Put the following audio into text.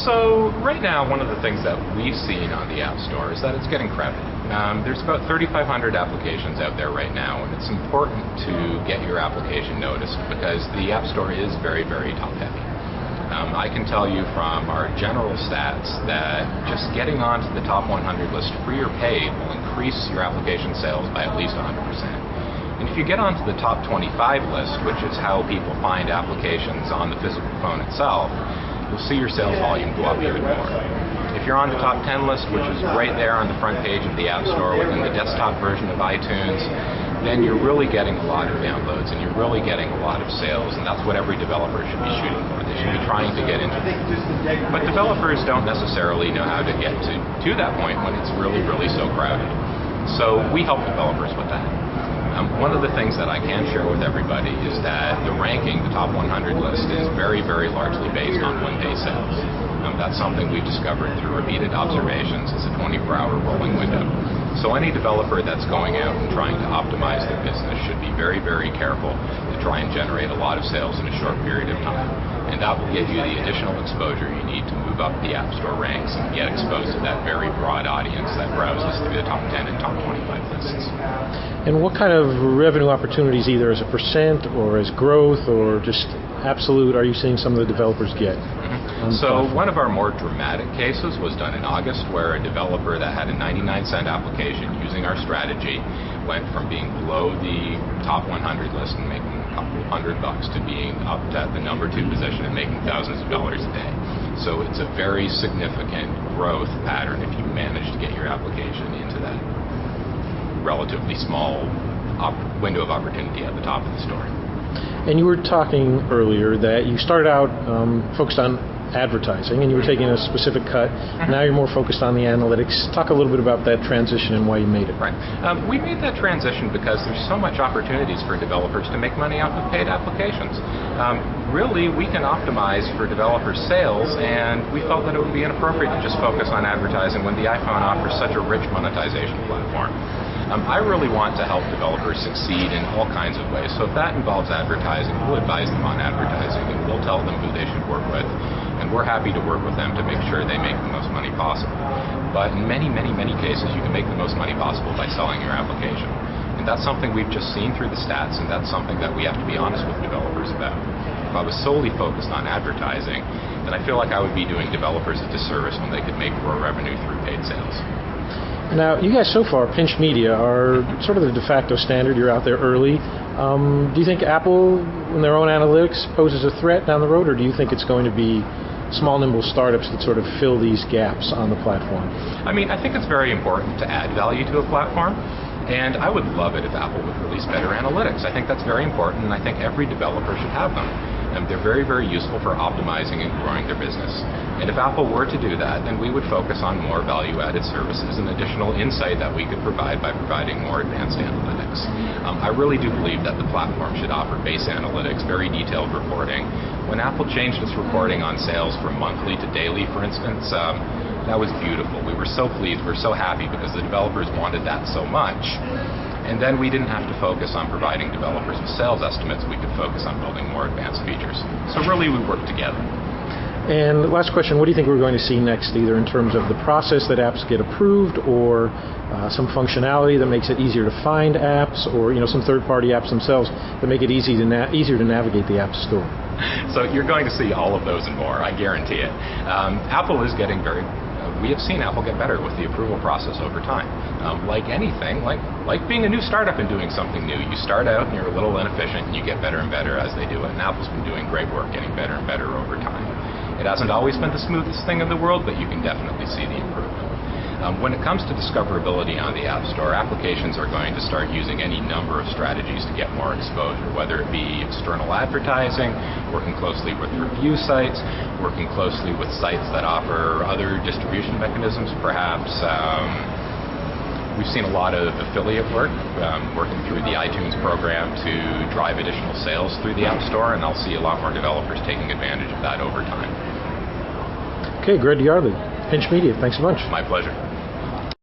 So right now, one of the things that we've seen on the App Store is that it's getting crowded. There's about 3,500 applications out there right now, and it's important to get your application noticed because the App Store is very, very top-heavy. I can tell you from our general stats that just getting onto the top 100 list, free or paid, will increase your application sales by at least 100%. And if you get onto the top 25 list, which is how people find applications on the physical phone itself, you'll see your sales volume go up even more. If you're on the top 10 list, which is right there on the front page of the App Store within the desktop version of iTunes, then you're really getting a lot of downloads and you're really getting a lot of sales, and that's what every developer should be shooting for. They should be trying to get into it. But developers don't necessarily know how to get to that point when it's really, really so crowded. So we help developers with that. One of the things that I can share with everybody is that the ranking, the top 100 list, is very, very largely based on one-day sales. That's something we've discovered through repeated observations. It's a 24-hour rolling window. So any developer that's going out and trying to optimize their business should be very, very careful to try and generate a lot of sales in a short period of time. And that will give you the additional exposure you need to move up the App Store ranks and get exposed to that very broad audience that browses through the top 10 and top 25 lists. And what kind of revenue opportunities, either as a percent or as growth or just absolute, are you seeing some of the developers get? So one of our more dramatic cases was done in August, where a developer that had a 99-cent application using our strategy went from being below the top 100 list and making a couple $100 to being up at the number 2 position and making thousands of dollars a day. So it's a very significant growth pattern if you manage to get your application into that relatively small window of opportunity at the top of the store. And you were talking earlier that you started out focused on advertising, and you were taking a specific cut. Now you're more focused on the analytics. Talk a little bit about that transition and why you made it. Right. We made that transition because there's so much opportunities for developers to make money off of paid applications. Really, we can optimize for developer sales, and we felt that it would be inappropriate to just focus on advertising when the iPhone offers such a rich monetization platform. I really want to help developers succeed in all kinds of ways. So if that involves advertising, we'll advise them on advertising, and we'll tell them who they should work with. And we're happy to work with them to make sure they make the most money possible. But in many, many, many cases, you can make the most money possible by selling your application. And that's something we've just seen through the stats, and that's something that we have to be honest with developers about. If I was solely focused on advertising, then I feel like I would be doing developers a disservice when they could make more revenue through paid sales. Now, you guys so far, Pinch Media, are sort of the de facto standard. You're out there early. Do you think Apple, in their own analytics, poses a threat down the road, or do you think it's going to be small, nimble startups that sort of fill these gaps on the platform? I think it's very important to add value to a platform, and I would love it if Apple would release better analytics. I think that's very important, and I think every developer should have them. They're very, very useful for optimizing and growing their business. And if Apple were to do that, then we would focus on more value-added services and additional insight that we could provide by providing more advanced analytics. I really do believe that the platform should offer base analytics, very detailed reporting. When Apple changed its reporting on sales from monthly to daily, for instance, that was beautiful. We were so pleased, we were so happy because the developers wanted that so much. And then we didn't have to focus on providing developers with sales estimates. We could focus on building more advanced features. So really, we work together. And last question, what do you think we're going to see next, either in terms of the process that apps get approved, or some functionality that makes it easier to find apps, or some third-party apps themselves that make it easier to navigate the App Store? So you're going to see all of those and more, I guarantee it. Apple is getting we have seen Apple get better with the approval process over time. Like anything, like being a new startup and doing something new, you start out and you're a little inefficient and you get better and better as they do it. And Apple's been doing great work getting better and better over time. It hasn't always been the smoothest thing in the world, but you can definitely see the improvement. When it comes to discoverability on the App Store, applications are going to start using any number of strategies to get more exposure, whether it be external advertising, working closely with review sites, working closely with sites that offer other distribution mechanisms, perhaps. We've seen a lot of affiliate work, working through the iTunes program to drive additional sales through the App Store, and I'll see a lot more developers taking advantage of that over time. Okay, Greg Yardley, Pinch Media, thanks so much. My pleasure.